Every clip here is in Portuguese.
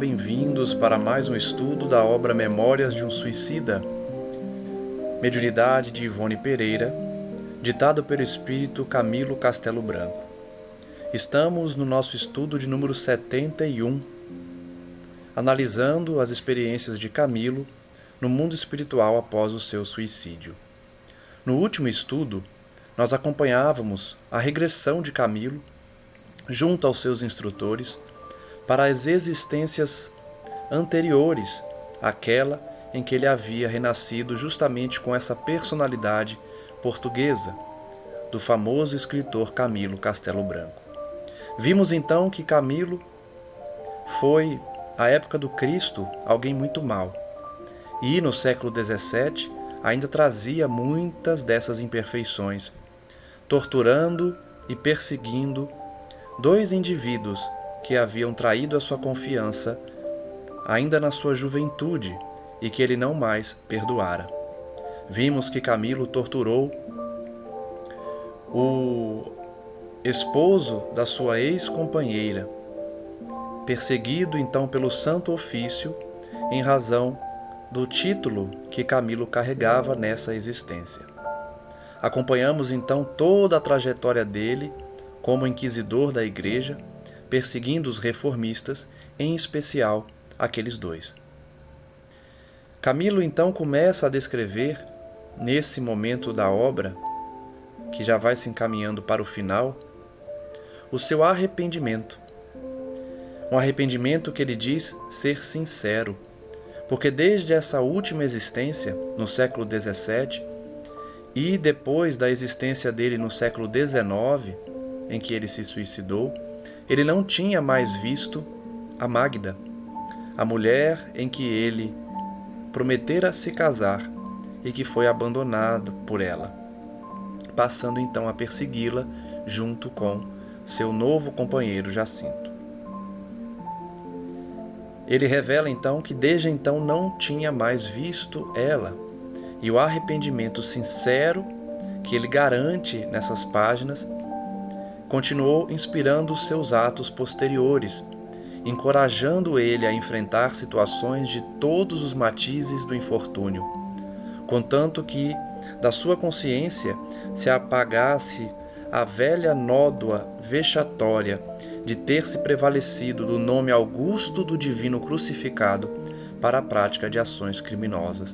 bem-vindos para mais um estudo da obra Memórias de um Suicida, mediunidade de Ivone Pereira, ditado pelo espírito Camilo Castelo Branco. Estamos no nosso estudo de número 71, analisando as experiências de Camilo no mundo espiritual após o seu suicídio. No último estudo, nós acompanhávamos a regressão de Camilo junto aos seus instrutores para as existências anteriores àquela em que ele havia renascido justamente com essa personalidade portuguesa do famoso escritor Camilo Castelo Branco. Vimos então que Camilo foi, à época do Cristo, alguém muito mau, e no século XVII ainda trazia muitas dessas imperfeições, torturando e perseguindo dois indivíduos que haviam traído a sua confiança ainda na sua juventude e que ele não mais perdoara. Vimos que Camilo torturou o esposo da sua ex-companheira, perseguido então pelo Santo Ofício em razão do título que Camilo carregava nessa existência. Acompanhamos então toda a trajetória dele como inquisidor da igreja, perseguindo os reformistas, em especial aqueles dois. Camilo então começa a descrever, nesse momento da obra, que já vai se encaminhando para o final, o seu arrependimento. Um arrependimento que ele diz ser sincero, porque desde essa última existência, no século XVII, e depois da existência dele no século XIX, em que ele se suicidou, ele não tinha mais visto a Magda, a mulher em que ele prometera se casar e que foi abandonado por ela, passando então a persegui-la junto com seu novo companheiro Jacinto. Ele revela então que desde então não tinha mais visto ela, e o arrependimento sincero que ele garante nessas páginas continuou inspirando os seus atos posteriores, encorajando ele a enfrentar situações de todos os matizes do infortúnio, contanto que da sua consciência se apagasse a velha nódoa vexatória de ter se prevalecido do nome augusto do divino crucificado para a prática de ações criminosas.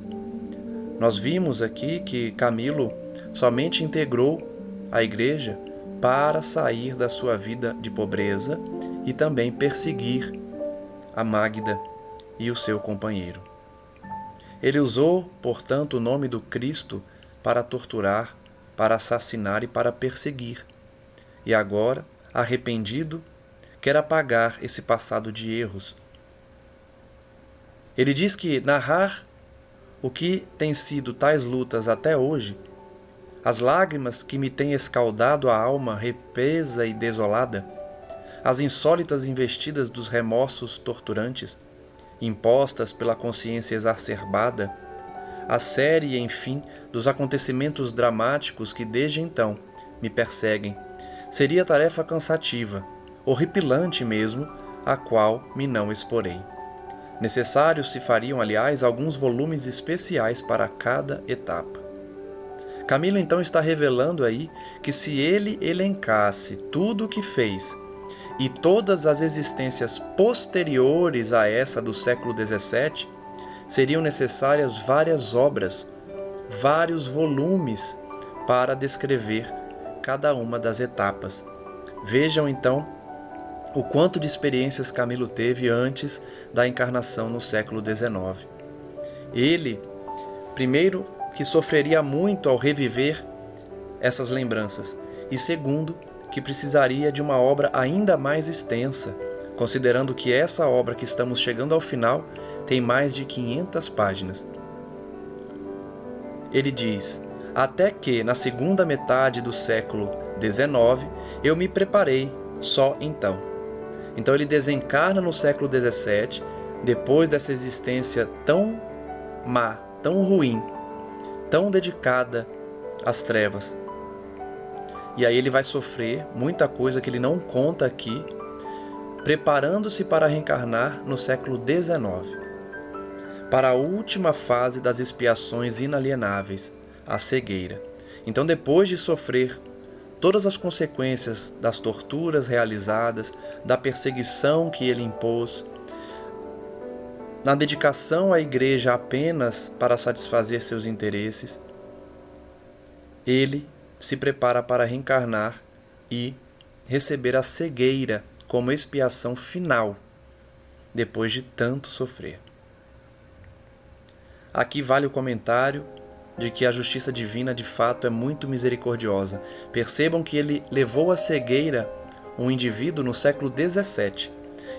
Nós vimos aqui que Camilo somente integrou a igreja para sair da sua vida de pobreza e também perseguir a Magda e o seu companheiro. Ele usou, portanto, o nome do Cristo para torturar, para assassinar e para perseguir. E agora, arrependido, quer apagar esse passado de erros. Ele diz que narrar o que tem sido tais lutas até hoje, as lágrimas que me têm escaldado a alma represa e desolada, as insólitas investidas dos remorsos torturantes, impostas pela consciência exacerbada, a série, enfim, dos acontecimentos dramáticos que desde então me perseguem, seria tarefa cansativa, horripilante mesmo, a qual me não exporei. Necessários se fariam, aliás, alguns volumes especiais para cada etapa. Camilo então está revelando aí que se ele elencasse tudo o que fez e todas as existências posteriores a essa do século XVII, seriam necessárias várias obras, vários volumes para descrever cada uma das etapas. Vejam então o quanto de experiências Camilo teve antes da encarnação no século XIX. Ele, primeiro, que sofreria muito ao reviver essas lembranças, e segundo, que precisaria de uma obra ainda mais extensa, considerando que essa obra que estamos chegando ao final tem mais de 500 páginas. Ele diz: até que, na segunda metade do século XIX, eu me preparei só então. Então ele desencarna no século XVII, depois dessa existência tão má, tão ruim, tão dedicada às trevas. E aí ele vai sofrer muita coisa que ele não conta aqui, preparando-se para reencarnar no século XIX, para a última fase das expiações inalienáveis, a cegueira. Então, depois de sofrer todas as consequências das torturas realizadas, da perseguição que ele impôs, na dedicação à igreja apenas para satisfazer seus interesses, ele se prepara para reencarnar e receber a cegueira como expiação final, depois de tanto sofrer. Aqui vale o comentário de que a justiça divina de fato é muito misericordiosa. Percebam que ele levou à cegueira um indivíduo no século XVII,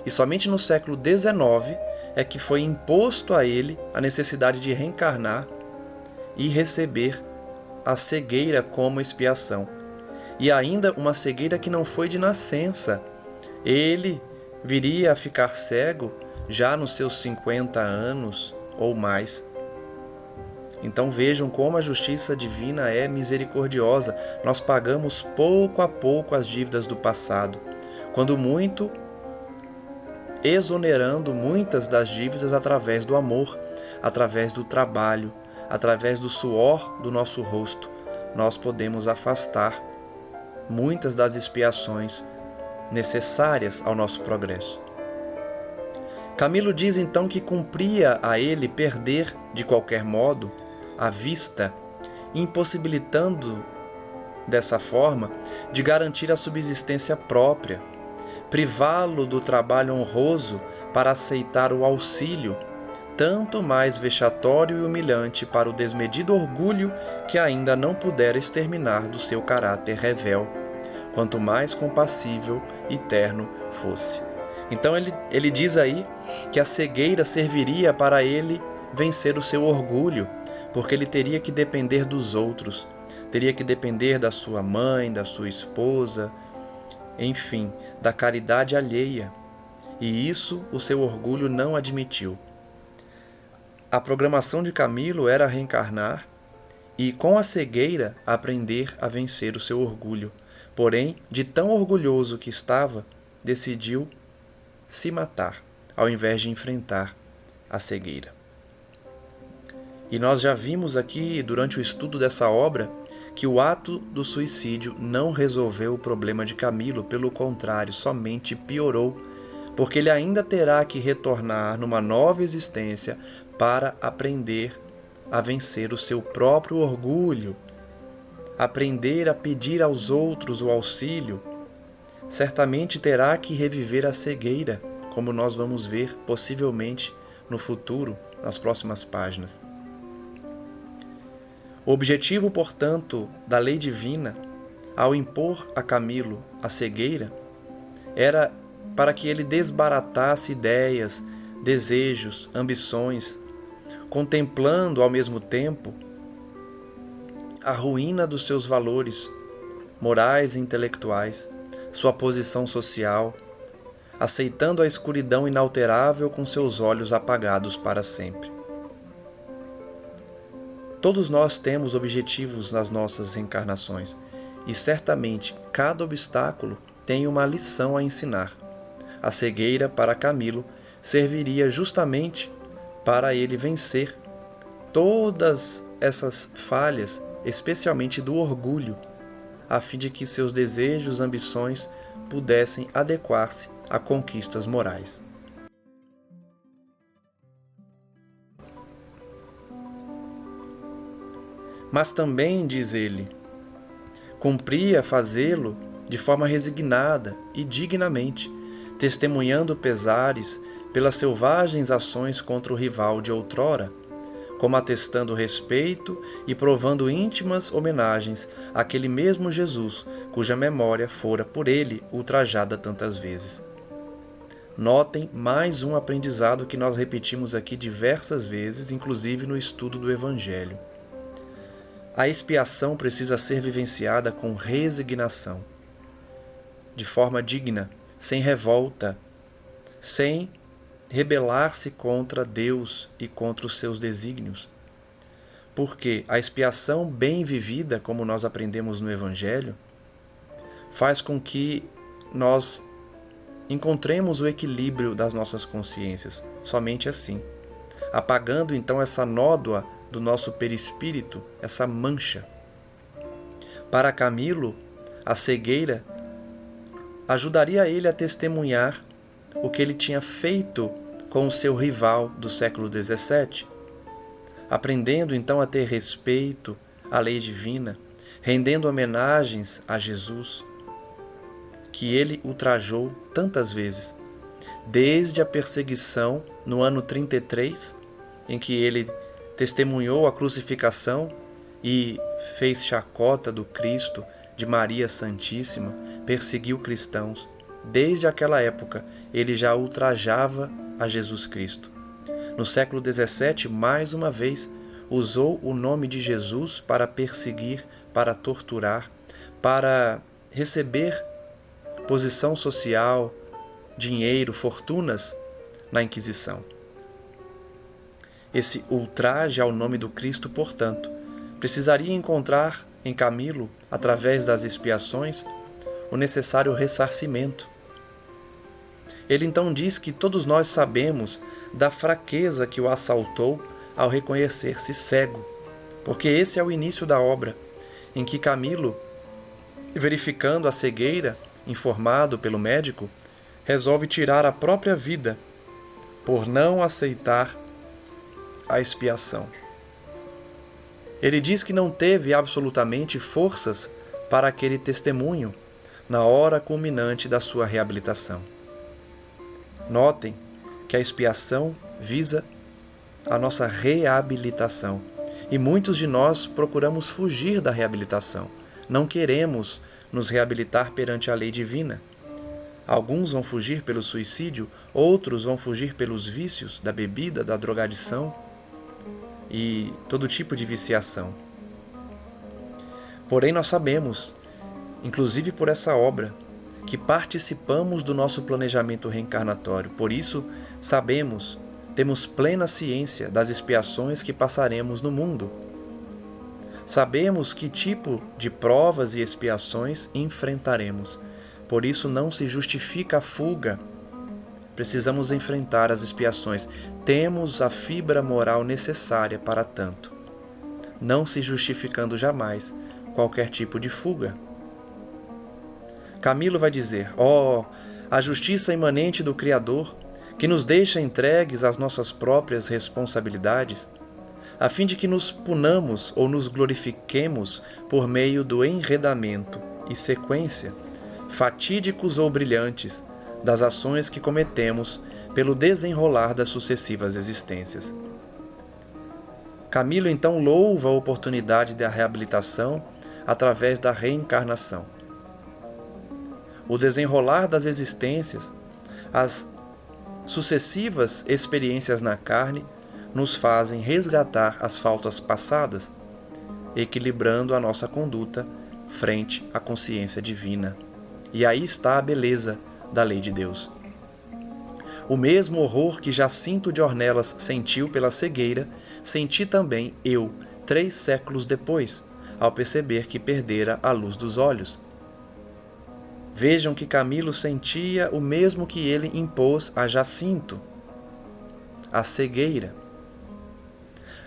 e somente no século XIX é que foi imposto a ele a necessidade de reencarnar e receber a cegueira como expiação. E ainda uma cegueira que não foi de nascença. Ele viria a ficar cego já nos seus 50 anos ou mais. Então vejam como a justiça divina é misericordiosa. Nós pagamos pouco a pouco as dívidas do passado, quando muito, exonerando muitas das dívidas através do amor, através do trabalho, através do suor do nosso rosto. Nós podemos afastar muitas das expiações necessárias ao nosso progresso. Camilo diz então que cumpria a ele perder, de qualquer modo, a vista, impossibilitando, dessa forma, de garantir a subsistência própria, privá-lo do trabalho honroso para aceitar o auxílio, tanto mais vexatório e humilhante para o desmedido orgulho que ainda não pudera exterminar do seu caráter revel, quanto mais compassível e terno fosse. Então ele diz aí que a cegueira serviria para ele vencer o seu orgulho, porque ele teria que depender dos outros, teria que depender da sua mãe, da sua esposa, enfim, da caridade alheia. E isso o seu orgulho não admitiu. A programação de Camilo era reencarnar e, com a cegueira, aprender a vencer o seu orgulho. Porém, de tão orgulhoso que estava, decidiu se matar, ao invés de enfrentar a cegueira. E nós já vimos aqui, durante o estudo dessa obra, que o ato do suicídio não resolveu o problema de Camilo, pelo contrário, somente piorou, porque ele ainda terá que retornar numa nova existência para aprender a vencer o seu próprio orgulho, aprender a pedir aos outros o auxílio. Certamente terá que reviver a cegueira, como nós vamos ver possivelmente no futuro, nas próximas páginas. O objetivo, portanto, da lei divina, ao impor a Camilo a cegueira, era para que ele desbaratasse ideias, desejos, ambições, contemplando ao mesmo tempo a ruína dos seus valores morais e intelectuais, sua posição social, aceitando a escuridão inalterável com seus olhos apagados para sempre. Todos nós temos objetivos nas nossas encarnações e certamente cada obstáculo tem uma lição a ensinar. A cegueira para Camilo serviria justamente para ele vencer todas essas falhas, especialmente do orgulho, a fim de que seus desejos e ambições pudessem adequar-se a conquistas morais. Mas também, diz ele, cumpria fazê-lo de forma resignada e dignamente, testemunhando pesares pelas selvagens ações contra o rival de outrora, como atestando respeito e provando íntimas homenagens àquele mesmo Jesus, cuja memória fora por ele ultrajada tantas vezes. Notem mais um aprendizado que nós repetimos aqui diversas vezes, inclusive no estudo do Evangelho. A expiação precisa ser vivenciada com resignação, de forma digna, sem revolta, sem rebelar-se contra Deus e contra os seus desígnios. Porque a expiação bem vivida, como nós aprendemos no Evangelho, faz com que nós encontremos o equilíbrio das nossas consciências, somente assim, apagando então essa nódoa do nosso perispírito, essa mancha. Para Camilo, a cegueira ajudaria ele a testemunhar o que ele tinha feito com o seu rival do século XVII, aprendendo então a ter respeito à lei divina, rendendo homenagens a Jesus, que ele ultrajou tantas vezes, desde a perseguição no ano 33, em que ele testemunhou a crucificação e fez chacota do Cristo, de Maria Santíssima, perseguiu cristãos. Desde aquela época, ele já ultrajava a Jesus Cristo. No século XVII, mais uma vez, usou o nome de Jesus para perseguir, para torturar, para receber posição social, dinheiro, fortunas na Inquisição. Esse ultraje ao nome do Cristo, portanto, precisaria encontrar em Camilo, através das expiações, o necessário ressarcimento. Ele então diz que todos nós sabemos da fraqueza que o assaltou ao reconhecer-se cego, porque esse é o início da obra, em que Camilo, verificando a cegueira, informado pelo médico, resolve tirar a própria vida por não aceitar a expiação. Ele diz que não teve absolutamente forças para aquele testemunho na hora culminante da sua reabilitação. Notem que a expiação visa a nossa reabilitação. E muitos de nós procuramos fugir da reabilitação. Não queremos nos reabilitar perante a lei divina. Alguns vão fugir pelo suicídio, outros vão fugir pelos vícios da bebida, da drogadição e todo tipo de viciação. Porém, nós sabemos, inclusive por essa obra, que participamos do nosso planejamento reencarnatório. Por isso, sabemos, temos plena ciência das expiações que passaremos no mundo. Sabemos que tipo de provas e expiações enfrentaremos. Por isso, não se justifica a fuga. Precisamos enfrentar as expiações. Temos a fibra moral necessária para tanto, não se justificando jamais qualquer tipo de fuga. Camilo vai dizer: a justiça imanente do Criador, que nos deixa entregues às nossas próprias responsabilidades, a fim de que nos punamos ou nos glorifiquemos por meio do enredamento e sequência, fatídicos ou brilhantes, das ações que cometemos pelo desenrolar das sucessivas existências. Camilo então louva a oportunidade da reabilitação através da reencarnação. O desenrolar das existências, as sucessivas experiências na carne, nos fazem resgatar as faltas passadas, equilibrando a nossa conduta frente à consciência divina. E aí está a beleza da lei de Deus. O mesmo horror que Jacinto de Ornelas sentiu pela cegueira, senti também eu, 3 séculos depois, ao perceber que perdera a luz dos olhos. Vejam que Camilo sentia o mesmo que ele impôs a Jacinto, a cegueira.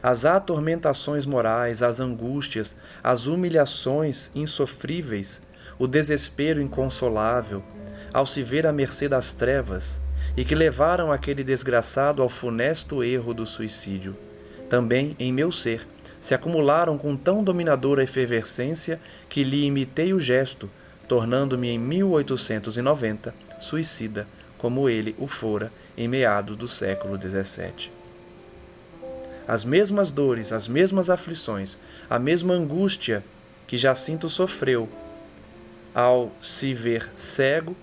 As atormentações morais, as angústias, as humilhações insofríveis, o desespero inconsolável, ao se ver à mercê das trevas, e que levaram aquele desgraçado ao funesto erro do suicídio, também em meu ser se acumularam com tão dominadora efervescência que lhe imitei o gesto, tornando-me em 1890 suicida, como ele o fora em meados do século XVII. As mesmas dores, as mesmas aflições, a mesma angústia que Jacinto sofreu ao se ver cego,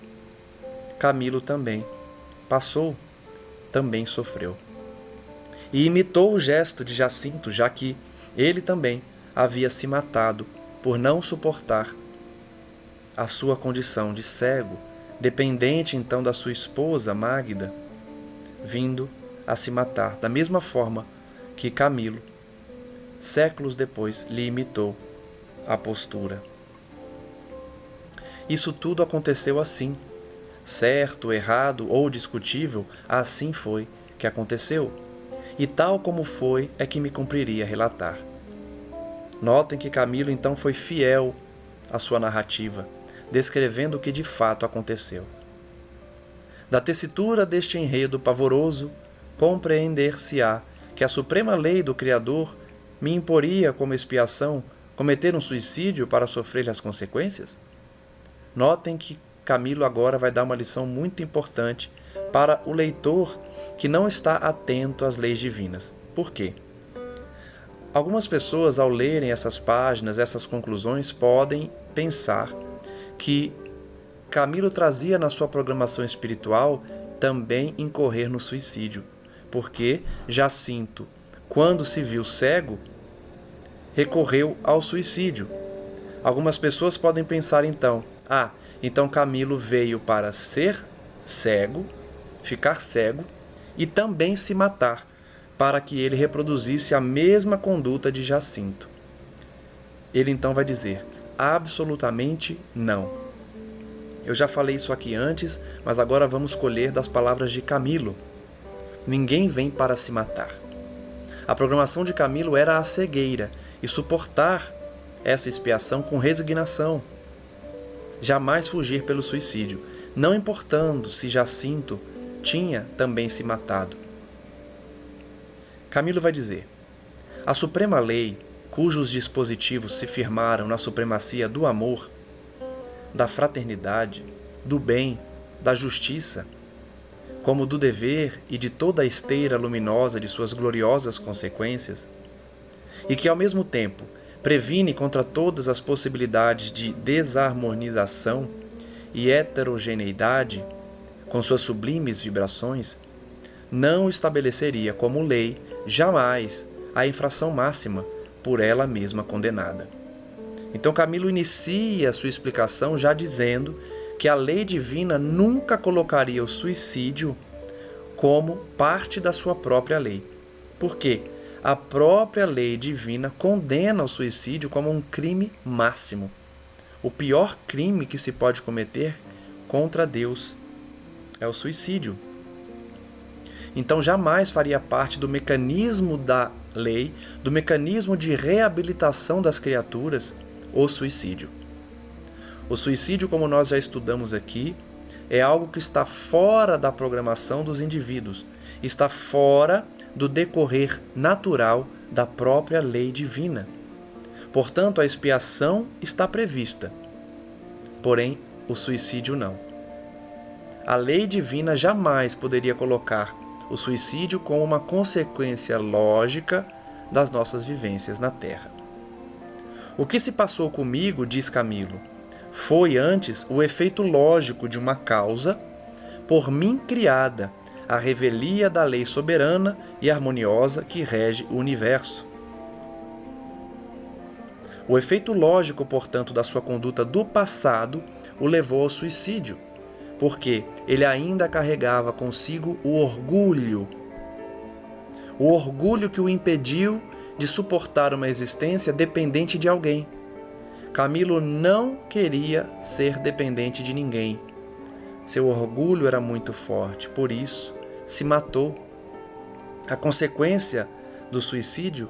Camilo também passou, também sofreu. E imitou o gesto de Jacinto, já que ele também havia se matado por não suportar a sua condição de cego, dependente então da sua esposa Magda, vindo a se matar da mesma forma que Camilo, séculos depois, lhe imitou a postura. Isso tudo aconteceu assim, certo, errado ou discutível, assim foi que aconteceu. E tal como foi é que me cumpriria relatar. Notem que Camilo então foi fiel à sua narrativa, descrevendo o que de fato aconteceu. Da tessitura deste enredo pavoroso, compreender-se-á que a suprema lei do Criador me imporia como expiação cometer um suicídio para sofrer as consequências? Notem que Camilo agora vai dar uma lição muito importante para o leitor que não está atento às leis divinas. Por quê? Algumas pessoas, ao lerem essas páginas, essas conclusões, podem pensar que Camilo trazia na sua programação espiritual também incorrer no suicídio, porque Jacinto, quando se viu cego, recorreu ao suicídio. Algumas pessoas podem pensar então, então Camilo veio para ser cego, ficar cego e também se matar, para que ele reproduzisse a mesma conduta de Jacinto. Ele então vai dizer, absolutamente não. Eu já falei isso aqui antes, mas agora vamos colher das palavras de Camilo. Ninguém vem para se matar. A programação de Camilo era a cegueira e suportar essa expiação com resignação. Jamais fugir pelo suicídio, não importando se Jacinto tinha também se matado. Camilo vai dizer, a suprema lei, cujos dispositivos se firmaram na supremacia do amor, da fraternidade, do bem, da justiça, como do dever e de toda a esteira luminosa de suas gloriosas consequências, e que ao mesmo tempo previne contra todas as possibilidades de desarmonização e heterogeneidade, com suas sublimes vibrações, não estabeleceria como lei jamais a infração máxima por ela mesma condenada. Então Camilo inicia a sua explicação já dizendo que a lei divina nunca colocaria o suicídio como parte da sua própria lei. Por quê? A própria lei divina condena o suicídio como um crime máximo. O pior crime que se pode cometer contra Deus é o suicídio. Então jamais faria parte do mecanismo da lei, do mecanismo de reabilitação das criaturas, o suicídio. O suicídio, como nós já estudamos aqui, é algo que está fora da programação dos indivíduos, está fora do decorrer natural da própria lei divina. Portanto, a expiação está prevista, porém o suicídio não. A lei divina jamais poderia colocar o suicídio como uma consequência lógica das nossas vivências na Terra. O que se passou comigo, diz Camilo, foi antes o efeito lógico de uma causa por mim criada, a revelia da lei soberana e harmoniosa que rege o universo. O efeito lógico, portanto, da sua conduta do passado o levou ao suicídio, porque ele ainda carregava consigo o orgulho que o impediu de suportar uma existência dependente de alguém. Camilo não queria ser dependente de ninguém. Seu orgulho era muito forte, por isso se matou. A consequência do suicídio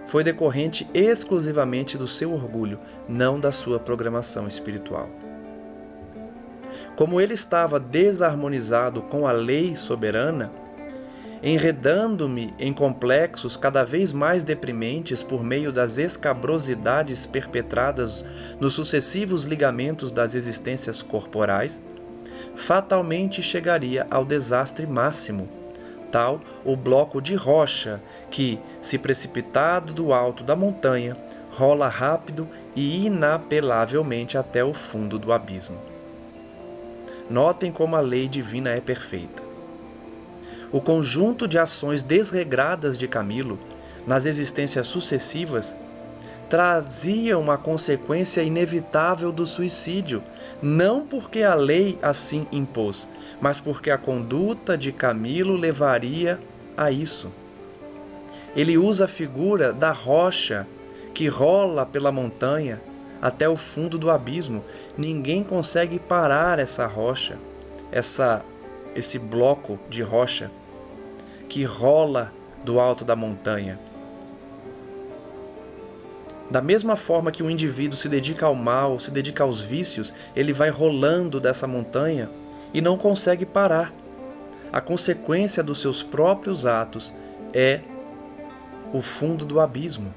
foi decorrente exclusivamente do seu orgulho, não da sua programação espiritual. Como ele estava desarmonizado com a lei soberana, enredando-me em complexos cada vez mais deprimentes por meio das escabrosidades perpetradas nos sucessivos ligamentos das existências corporais, fatalmente chegaria ao desastre máximo, tal o bloco de rocha que, se precipitado do alto da montanha, rola rápido e inapelavelmente até o fundo do abismo. Notem como a lei divina é perfeita. O conjunto de ações desregradas de Camilo, nas existências sucessivas, trazia uma consequência inevitável do suicídio, não porque a lei assim impôs, mas porque a conduta de Camilo levaria a isso. Ele usa a figura da rocha que rola pela montanha, até o fundo do abismo. Ninguém consegue parar essa rocha, esse bloco de rocha que rola do alto da montanha. Da mesma forma que o indivíduo se dedica ao mal, se dedica aos vícios, ele vai rolando dessa montanha e não consegue parar. A consequência dos seus próprios atos é o fundo do abismo.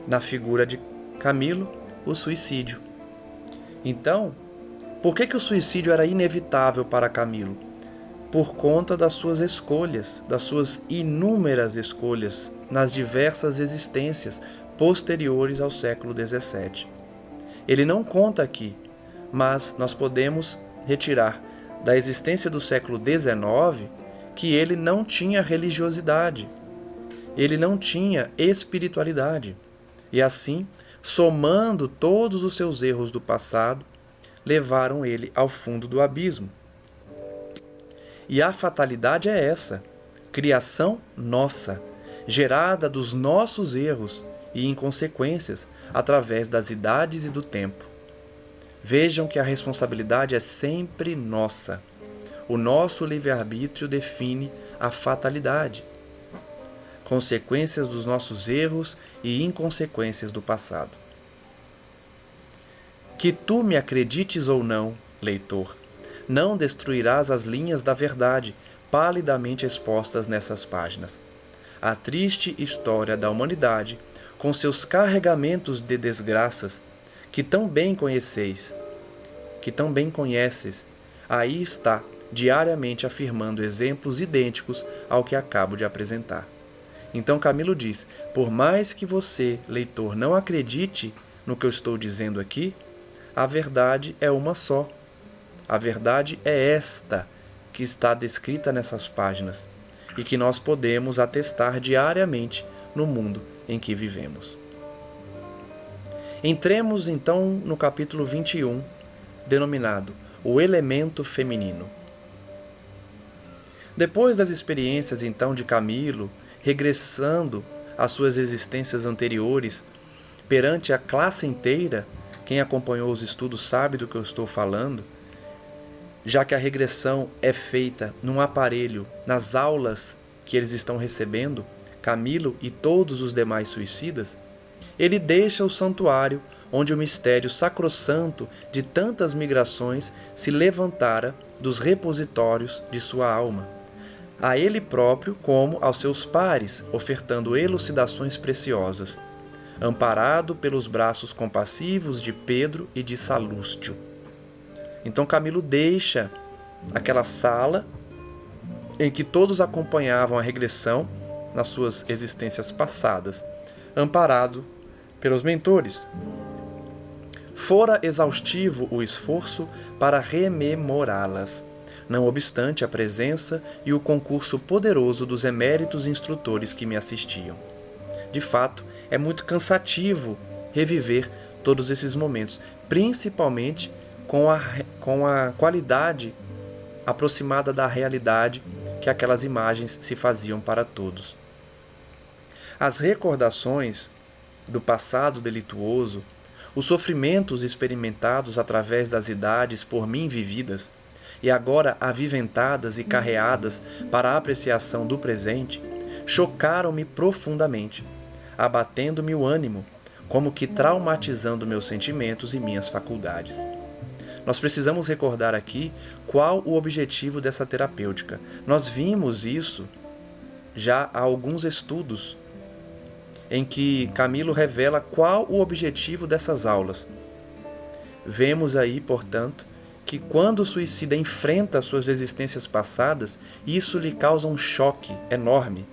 Na figura de Camilo, o suicídio. Então, por que o suicídio era inevitável para Camilo? Por conta das suas escolhas, das suas inúmeras escolhas nas diversas existências posteriores ao século XVII. Ele não conta aqui, mas nós podemos retirar da existência do século XIX que ele não tinha religiosidade, ele não tinha espiritualidade. E assim, somando todos os seus erros do passado, levaram ele ao fundo do abismo. E a fatalidade é essa, criação nossa, gerada dos nossos erros e inconsequências através das idades e do tempo. Vejam que a responsabilidade é sempre nossa. O nosso livre-arbítrio define a fatalidade, consequências dos nossos erros e inconsequências do passado. Que tu me acredites ou não, leitor, não destruirás as linhas da verdade palidamente expostas nessas páginas. A triste história da humanidade, com seus carregamentos de desgraças, que tão bem conheceis, que tão bem conheces, aí está, diariamente afirmando exemplos idênticos ao que acabo de apresentar. Então Camilo diz, por mais que você, leitor, não acredite no que eu estou dizendo aqui, a verdade é uma só. A verdade é esta que está descrita nessas páginas e que nós podemos atestar diariamente no mundo em que vivemos. Entremos então no capítulo 21, denominado O Elemento Feminino. Depois das experiências então de Camilo, regressando às suas existências anteriores, perante a classe inteira, quem acompanhou os estudos sabe do que eu estou falando, já que a regressão é feita num aparelho, nas aulas que eles estão recebendo, Camilo e todos os demais suicidas, ele deixa o santuário onde o mistério sacrossanto de tantas migrações se levantara dos repositórios de sua alma, a ele próprio como aos seus pares, ofertando elucidações preciosas, amparado pelos braços compassivos de Pedro e de Salústio. Então Camilo deixa aquela sala em que todos acompanhavam a regressão nas suas existências passadas, amparado pelos mentores. Fora exaustivo o esforço para rememorá-las, não obstante a presença e o concurso poderoso dos eméritos instrutores que me assistiam. De fato, é muito cansativo reviver todos esses momentos, principalmente com a qualidade aproximada da realidade que aquelas imagens se faziam para todos. As recordações do passado delituoso, os sofrimentos experimentados através das idades por mim vividas, e agora aviventadas e carreadas para a apreciação do presente, chocaram-me profundamente, abatendo-me o ânimo, como que traumatizando meus sentimentos e minhas faculdades. Nós precisamos recordar aqui qual o objetivo dessa terapêutica. Nós vimos isso já há alguns estudos, em que Camilo revela qual o objetivo dessas aulas. Vemos aí, portanto, que quando o suicida enfrenta suas existências passadas, isso lhe causa um choque enorme.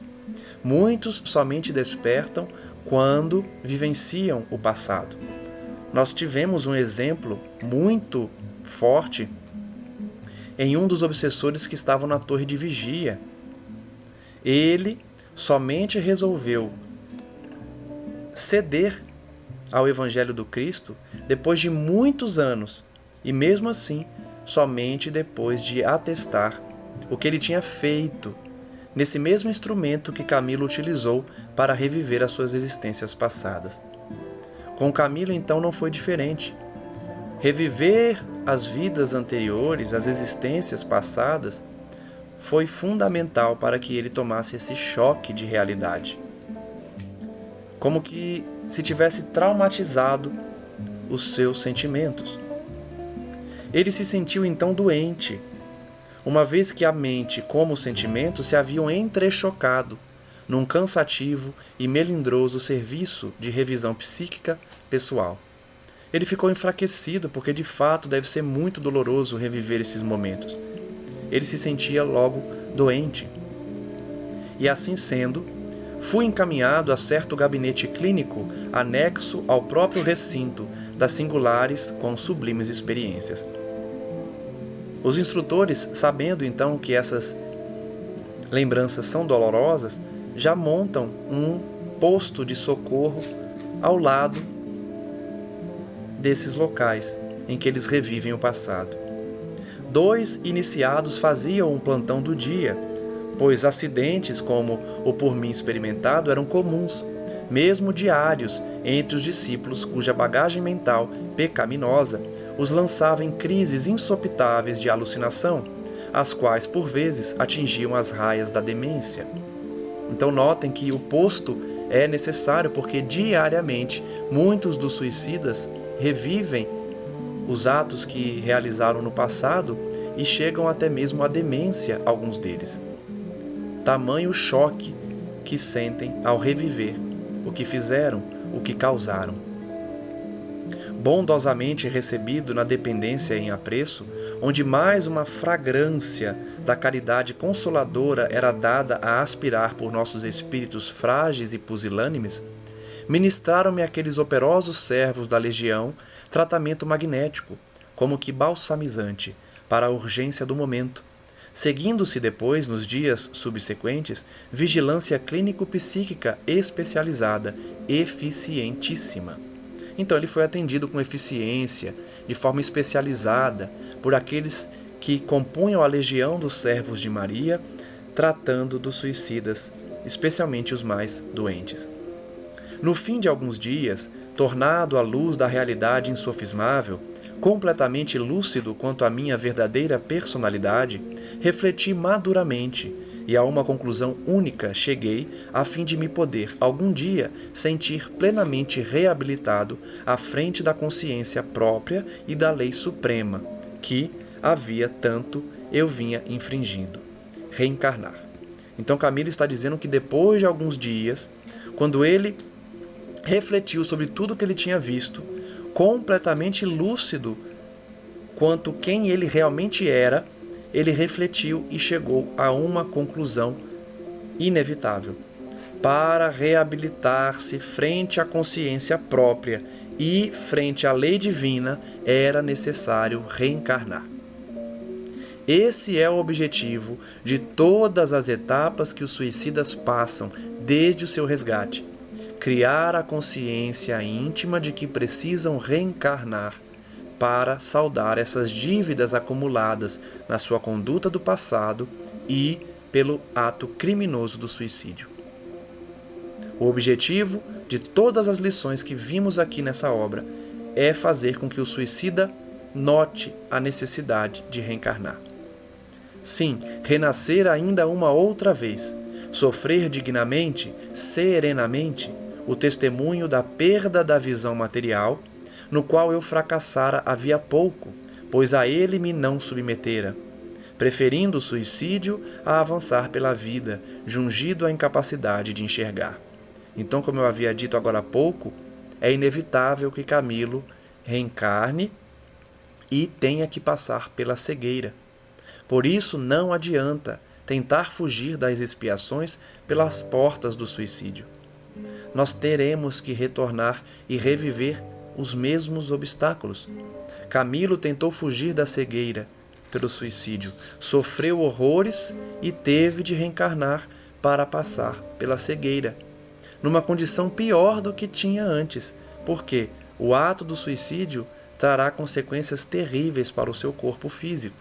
Muitos somente despertam quando vivenciam o passado. Nós tivemos um exemplo muito forte em um dos obsessores que estavam na torre de vigia. Ele somente resolveu ceder ao Evangelho do Cristo depois de muitos anos, e mesmo assim, somente depois de atestar o que ele tinha feito nesse mesmo instrumento que Camilo utilizou para reviver as suas existências passadas. Com Camilo, então, não foi diferente. Reviver as vidas anteriores, as existências passadas, foi fundamental para que ele tomasse esse choque de realidade. Como que se tivesse traumatizado os seus sentimentos. Ele se sentiu então doente, uma vez que a mente como o sentimento se haviam entrechocado num cansativo e melindroso serviço de revisão psíquica pessoal. Ele ficou enfraquecido porque de fato deve ser muito doloroso reviver esses momentos. Ele se sentia logo doente. E assim sendo, fui encaminhado a certo gabinete clínico anexo ao próprio recinto das singulares com sublimes experiências. Os instrutores, sabendo então que essas lembranças são dolorosas, já montam um posto de socorro ao lado desses locais em que eles revivem o passado. 2 iniciados faziam um plantão do dia, pois acidentes como o por mim experimentado eram comuns, mesmo diários, entre os discípulos cuja bagagem mental pecaminosa os lançava em crises insopitáveis de alucinação, as quais por vezes atingiam as raias da demência. Então notem que o posto é necessário porque diariamente muitos dos suicidas revivem os atos que realizaram no passado e chegam até mesmo à demência, alguns deles. Tamanho choque que sentem ao reviver o que fizeram, o que causaram. Bondosamente recebido na dependência em apreço, onde mais uma fragrância da caridade consoladora era dada a aspirar por nossos espíritos frágeis e pusilânimes, ministraram-me aqueles operosos servos da legião tratamento magnético, como que balsamizante, para a urgência do momento, seguindo-se depois, nos dias subsequentes, vigilância clínico-psíquica especializada, eficientíssima. Então ele foi atendido com eficiência, de forma especializada, por aqueles que compunham a legião dos servos de Maria, tratando dos suicidas, especialmente os mais doentes. No fim de alguns dias, tornado à luz da realidade insofismável, completamente lúcido quanto à minha verdadeira personalidade, refleti maduramente e a uma conclusão única cheguei a fim de me poder, algum dia, sentir plenamente reabilitado à frente da consciência própria e da lei suprema, que havia tanto eu vinha infringindo. Reencarnar. Então Camilo está dizendo que depois de alguns dias, quando ele refletiu sobre tudo que ele tinha visto, completamente lúcido quanto quem ele realmente era, ele refletiu e chegou a uma conclusão inevitável. Para reabilitar-se frente à consciência própria e frente à lei divina, era necessário reencarnar. Esse é o objetivo de todas as etapas que os suicidas passam desde o seu resgate. Criar a consciência íntima de que precisam reencarnar para saldar essas dívidas acumuladas na sua conduta do passado e pelo ato criminoso do suicídio. O objetivo de todas as lições que vimos aqui nessa obra é fazer com que o suicida note a necessidade de reencarnar. Sim, renascer ainda uma outra vez, sofrer dignamente, serenamente, o testemunho da perda da visão material, no qual eu fracassara havia pouco, pois a ele me não submetera, preferindo o suicídio a avançar pela vida, jungido à incapacidade de enxergar. Então, como eu havia dito agora há pouco, é inevitável que Camilo reencarne e tenha que passar pela cegueira. Por isso, não adianta tentar fugir das expiações pelas portas do suicídio. Nós teremos que retornar e reviver os mesmos obstáculos. Camilo tentou fugir da cegueira pelo suicídio, sofreu horrores e teve de reencarnar para passar pela cegueira, numa condição pior do que tinha antes, porque o ato do suicídio trará consequências terríveis para o seu corpo físico.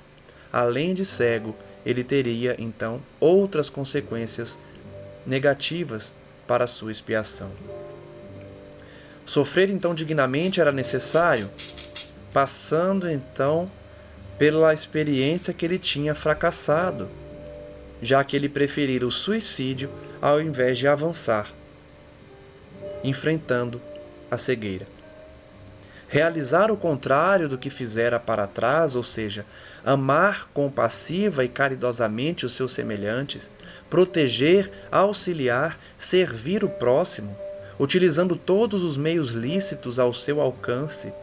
Além de cego, ele teria, então, outras consequências negativas para a sua expiação. Sofrer então dignamente era necessário, passando então pela experiência que ele tinha fracassado, já que ele preferira o suicídio ao invés de avançar, enfrentando a cegueira. Realizar o contrário do que fizera para trás, ou seja, amar compassiva e caridosamente os seus semelhantes, proteger, auxiliar, servir o próximo, utilizando todos os meios lícitos ao seu alcance,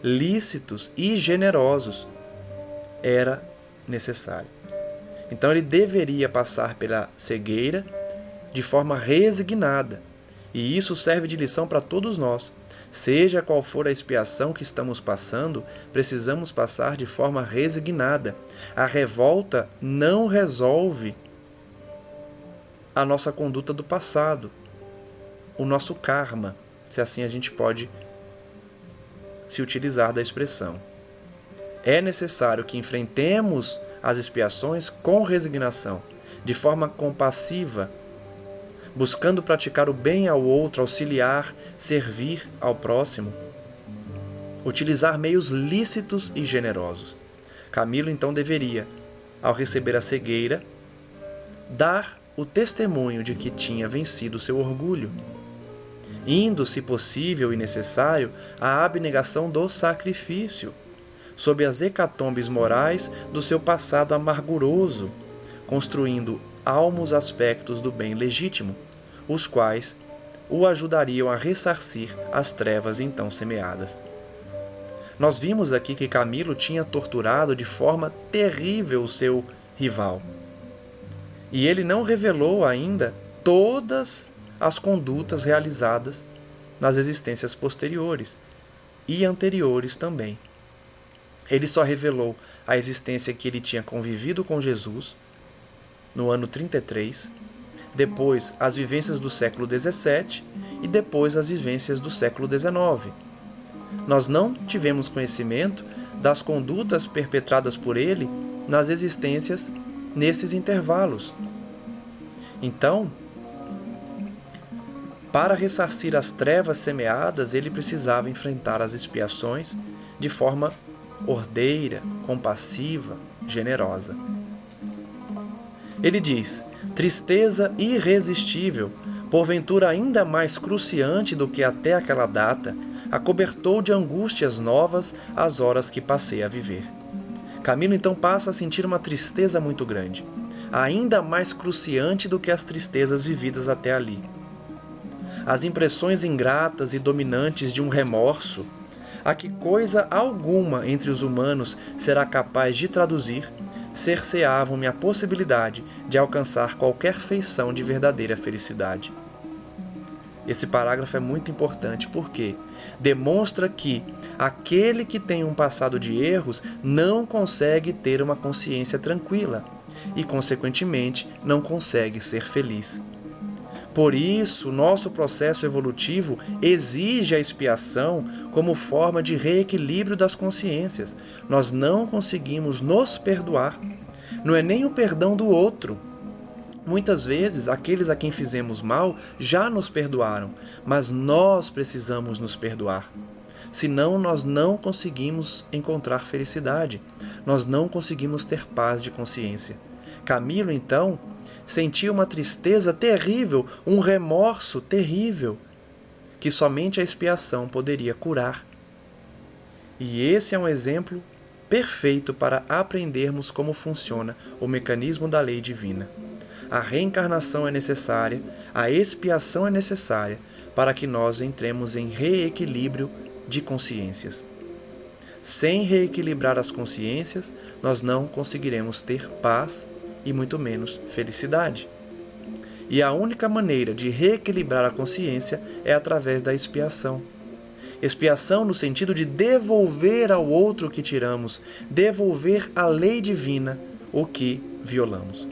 lícitos e generosos, era necessário. Então ele deveria passar pela cegueira de forma resignada, e isso serve de lição para todos nós. Seja qual for a expiação que estamos passando, precisamos passar de forma resignada. A revolta não resolve a nossa conduta do passado, o nosso karma, se assim a gente pode se utilizar da expressão. É necessário que enfrentemos as expiações com resignação, de forma compassiva, buscando praticar o bem ao outro, auxiliar, servir ao próximo, utilizar meios lícitos e generosos. Camilo então deveria, ao receber a cegueira, dar o testemunho de que tinha vencido seu orgulho, indo, se possível e necessário, à abnegação do sacrifício, sob as hecatombes morais do seu passado amarguroso, construindo almos aspectos do bem legítimo, os quais o ajudariam a ressarcir as trevas então semeadas. Nós vimos aqui que Camilo tinha torturado de forma terrível o seu rival. E ele não revelou ainda todas as condutas realizadas nas existências posteriores e anteriores também. Ele só revelou a existência que ele tinha convivido com Jesus no ano 33, depois as vivências do século 17 e depois as vivências do século 19. Nós não tivemos conhecimento das condutas perpetradas por ele nas existências nesses intervalos. Então, para ressarcir as trevas semeadas, ele precisava enfrentar as expiações de forma ordeira, compassiva, generosa. Ele diz: tristeza irresistível, porventura ainda mais cruciante do que até aquela data, acobertou de angústias novas as horas que passei a viver. Camilo então passa a sentir uma tristeza muito grande, ainda mais cruciante do que as tristezas vividas até ali. As impressões ingratas e dominantes de um remorso, a que coisa alguma entre os humanos será capaz de traduzir, cerceavam-me a possibilidade de alcançar qualquer feição de verdadeira felicidade. Esse parágrafo é muito importante porque demonstra que aquele que tem um passado de erros não consegue ter uma consciência tranquila e, consequentemente, não consegue ser feliz. Por isso, nosso processo evolutivo exige a expiação como forma de reequilíbrio das consciências. Nós não conseguimos nos perdoar. Não é nem o perdão do outro. Muitas vezes, aqueles a quem fizemos mal já nos perdoaram, mas nós precisamos nos perdoar. Senão, nós não conseguimos encontrar felicidade. Nós não conseguimos ter paz de consciência. Camilo, então, sentia uma tristeza terrível, um remorso terrível, que somente a expiação poderia curar. E esse é um exemplo perfeito para aprendermos como funciona o mecanismo da lei divina. A reencarnação é necessária, a expiação é necessária para que nós entremos em reequilíbrio de consciências. Sem reequilibrar as consciências, nós não conseguiremos ter paz e muito menos felicidade. E a única maneira de reequilibrar a consciência é através da expiação. Expiação no sentido de devolver ao outro o que tiramos, devolver à lei divina o que violamos.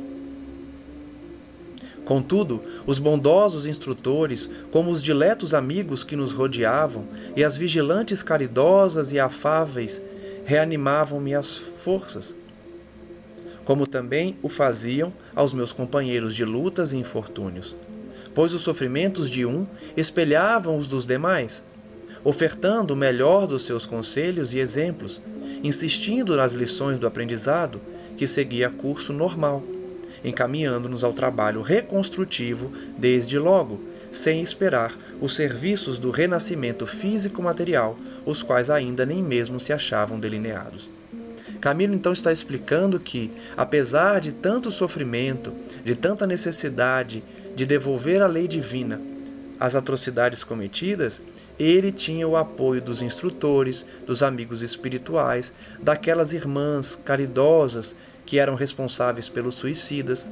Contudo, os bondosos instrutores, como os diletos amigos que nos rodeavam, e as vigilantes caridosas e afáveis, reanimavam-me as forças, como também o faziam aos meus companheiros de lutas e infortúnios, pois os sofrimentos de um espelhavam os dos demais. ofertando o melhor dos seus conselhos e exemplos, insistindo nas lições do aprendizado que seguia curso normal, encaminhando-nos ao trabalho reconstrutivo desde logo, sem esperar os serviços do renascimento físico-material, os quais ainda nem mesmo se achavam delineados. Camilo então está explicando que, apesar de tanto sofrimento, de tanta necessidade de devolver à lei divina as atrocidades cometidas, ele tinha o apoio dos instrutores, dos amigos espirituais, daquelas irmãs caridosas que eram responsáveis pelos suicidas.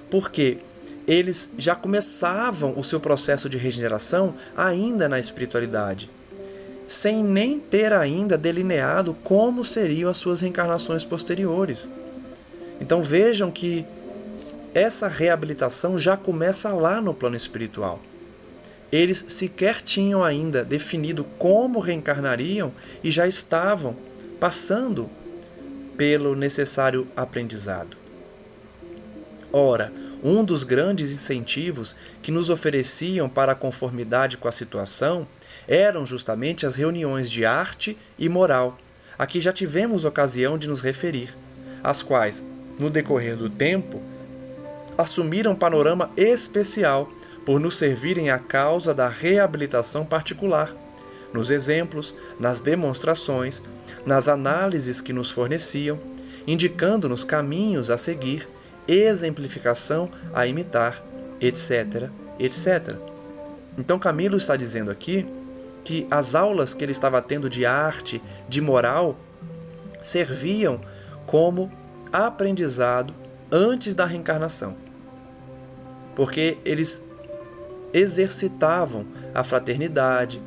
Porque eles já começavam o seu processo de regeneração ainda na espiritualidade, sem nem ter ainda delineado como seriam as suas reencarnações posteriores. Então vejam que essa reabilitação já começa lá no plano espiritual. Eles sequer tinham ainda definido como reencarnariam e já estavam passando pelo necessário aprendizado. Ora, um dos grandes incentivos que nos ofereciam para a conformidade com a situação eram justamente as reuniões de arte e moral, a que já tivemos ocasião de nos referir, as quais, no decorrer do tempo, assumiram um panorama especial por nos servirem à causa da reabilitação particular, nos exemplos, nas demonstrações, nas análises que nos forneciam, indicando-nos caminhos a seguir, exemplificação a imitar, etc, etc. Então Camilo está dizendo aqui que as aulas que ele estava tendo de arte, de moral, serviam como aprendizado antes da reencarnação. Porque eles exercitavam a fraternidade,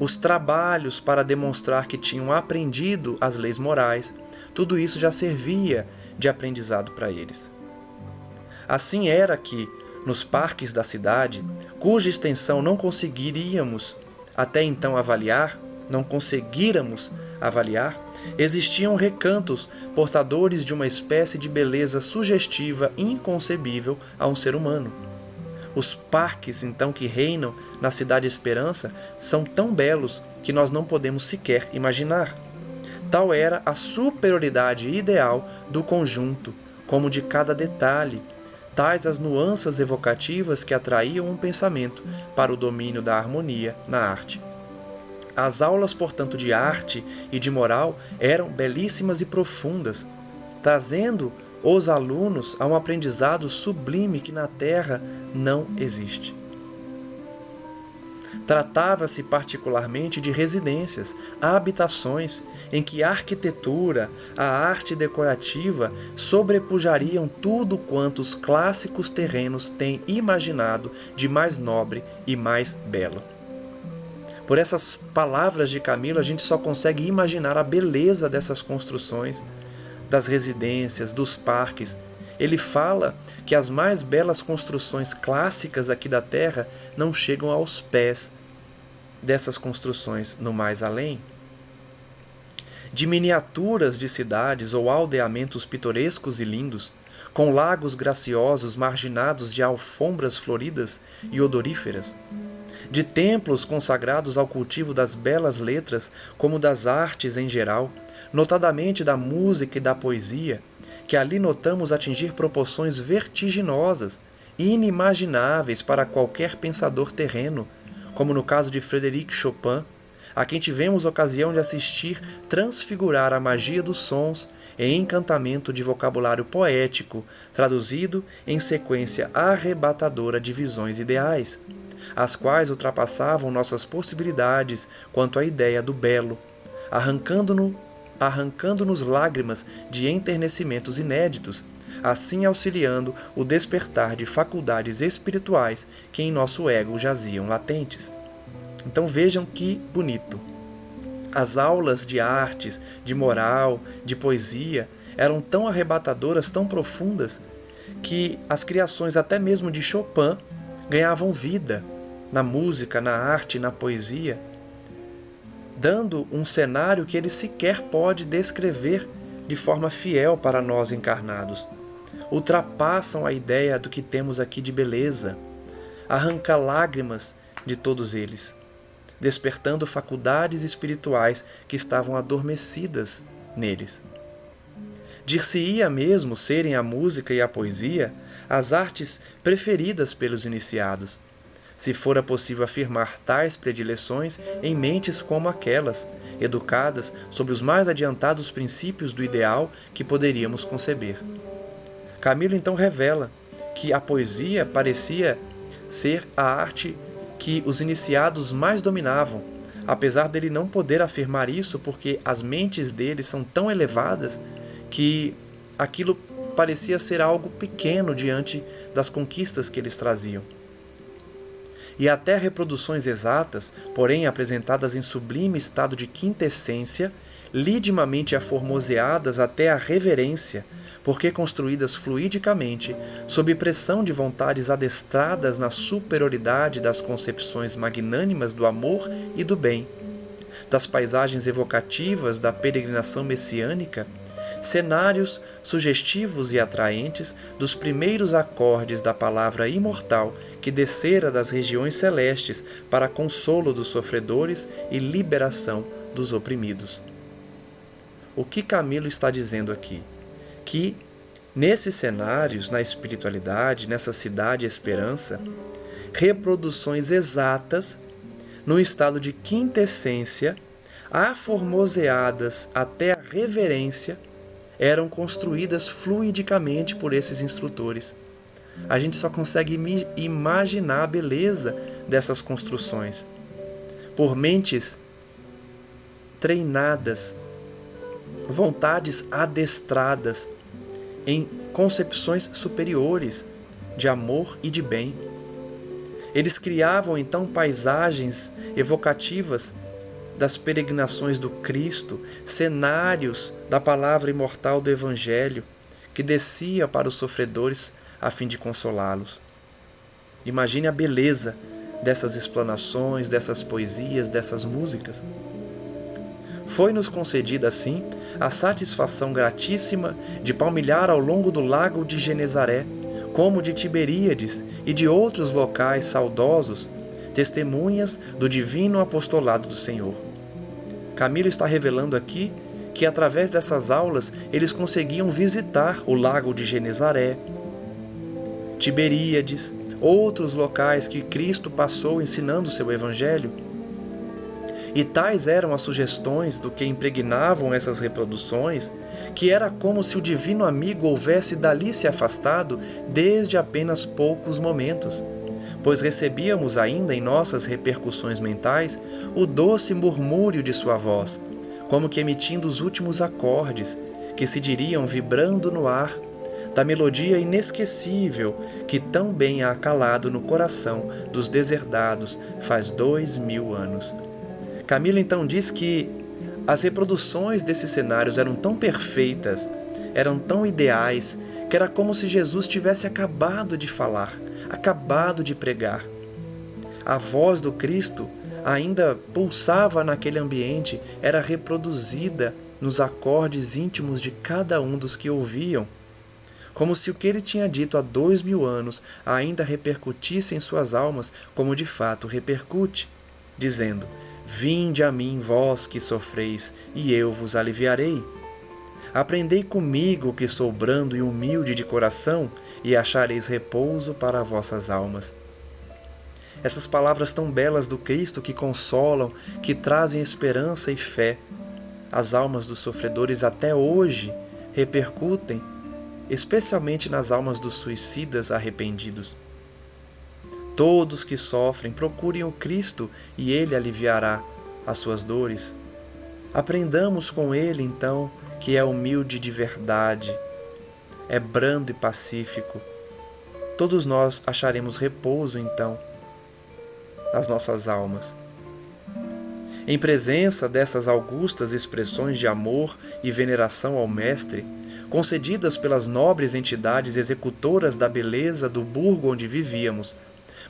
os trabalhos para demonstrar que tinham aprendido as leis morais, tudo isso já servia de aprendizado para eles. Assim era que, nos parques da cidade, cuja extensão não conseguíramos até então avaliar, existiam recantos portadores de uma espécie de beleza sugestiva e inconcebível a um ser humano. Os parques, então, que reinam na Cidade Esperança são tão belos que nós não podemos sequer imaginar. Tal era a superioridade ideal do conjunto, como de cada detalhe, tais as nuances evocativas que atraíam um pensamento para o domínio da harmonia na arte. As aulas, portanto, de arte e de moral eram belíssimas e profundas, trazendo os alunos a um aprendizado sublime que na Terra não existe. Tratava-se particularmente de residências, habitações, em que a arquitetura, a arte decorativa sobrepujariam tudo quanto os clássicos terrenos têm imaginado de mais nobre e mais belo. Por essas palavras de Camilo, a gente só consegue imaginar a beleza dessas construções, das residências, dos parques. Ele fala que as mais belas construções clássicas aqui da Terra não chegam aos pés dessas construções no mais além. De miniaturas de cidades ou aldeamentos pitorescos e lindos, com lagos graciosos marginados de alfombras floridas e odoríferas, de templos consagrados ao cultivo das belas letras como das artes em geral, notadamente da música e da poesia, que ali notamos atingir proporções vertiginosas e inimagináveis para qualquer pensador terreno, como no caso de Frédéric Chopin, a quem tivemos ocasião de assistir transfigurar a magia dos sons em encantamento de vocabulário poético, traduzido em sequência arrebatadora de visões ideais, as quais ultrapassavam nossas possibilidades quanto à ideia do belo, arrancando-nos lágrimas de enternecimentos inéditos, assim auxiliando o despertar de faculdades espirituais que em nosso ego jaziam latentes. Então vejam que bonito. As aulas de artes, de moral, de poesia eram tão arrebatadoras, tão profundas, que as criações até mesmo de Chopin ganhavam vida na música, na arte, na poesia, dando um cenário que ele sequer pode descrever de forma fiel para nós encarnados. Ultrapassam a ideia do que temos aqui de beleza, arranca lágrimas de todos eles. despertando faculdades espirituais que estavam adormecidas neles. Dir-se-ia mesmo serem a música e a poesia as artes preferidas pelos iniciados, se fora possível afirmar tais predileções em mentes como aquelas, educadas sob os mais adiantados princípios do ideal que poderíamos conceber. Camilo então revela que a poesia parecia ser a arte que os iniciados mais dominavam, apesar dele não poder afirmar isso porque as mentes deles são tão elevadas que aquilo parecia ser algo pequeno diante das conquistas que eles traziam. E até reproduções exatas, porém apresentadas em sublime estado de quintessência, lidimamente aformoseadas até a reverência, porque construídas fluidicamente, sob pressão de vontades adestradas na superioridade das concepções magnânimas do amor e do bem, das paisagens evocativas da peregrinação messiânica, cenários sugestivos e atraentes dos primeiros acordes da palavra imortal que descera das regiões celestes para consolo dos sofredores e liberação dos oprimidos. O que Camilo está dizendo aqui? Que nesses cenários, na espiritualidade, nessa cidade esperança, reproduções exatas, num estado de quintessência, aformoseadas até a reverência, eram construídas fluidicamente por esses instrutores. A gente só consegue imaginar a beleza dessas construções. Por mentes treinadas, vontades adestradas em concepções superiores de amor e de bem. Eles criavam então paisagens evocativas das peregrinações do Cristo, cenários da palavra imortal do Evangelho, que descia para os sofredores a fim de consolá-los. Imagine a beleza dessas explanações, dessas poesias, dessas músicas. Foi-nos concedida, assim, a satisfação gratíssima de palmilhar ao longo do lago de Genezaré, como de Tiberíades e de outros locais saudosos, testemunhas do divino apostolado do Senhor. Camilo está revelando aqui que, através dessas aulas, eles conseguiam visitar o lago de Genezaré, Tiberíades, outros locais que Cristo passou ensinando o seu Evangelho. E tais eram as sugestões do que impregnavam essas reproduções, que era como se o divino amigo houvesse dali se afastado desde apenas poucos momentos, pois recebíamos ainda em nossas repercussões mentais o doce murmúrio de sua voz, como que emitindo os últimos acordes, que se diriam vibrando no ar, da melodia inesquecível que tão bem há calado no coração dos deserdados faz 2000 anos. Camilo então diz que as reproduções desses cenários eram tão perfeitas, eram tão ideais, que era como se Jesus tivesse acabado de falar, acabado de pregar. A voz do Cristo ainda pulsava naquele ambiente, era reproduzida nos acordes íntimos de cada um dos que ouviam, como se o que ele tinha dito há 2000 anos ainda repercutisse em suas almas, como de fato repercute, dizendo: Vinde a mim, vós que sofreis, e eu vos aliviarei. Aprendei comigo, que sou brando e humilde de coração, e achareis repouso para vossas almas. Essas palavras tão belas do Cristo que consolam, que trazem esperança e fé. As almas dos sofredores até hoje repercutem, especialmente nas almas dos suicidas arrependidos. Todos que sofrem, procurem o Cristo e Ele aliviará as suas dores. Aprendamos com Ele, então, que é humilde de verdade, é brando e pacífico. Todos nós acharemos repouso, então, nas nossas almas. Em presença dessas augustas expressões de amor e veneração ao Mestre, concedidas pelas nobres entidades executoras da beleza do burgo onde vivíamos,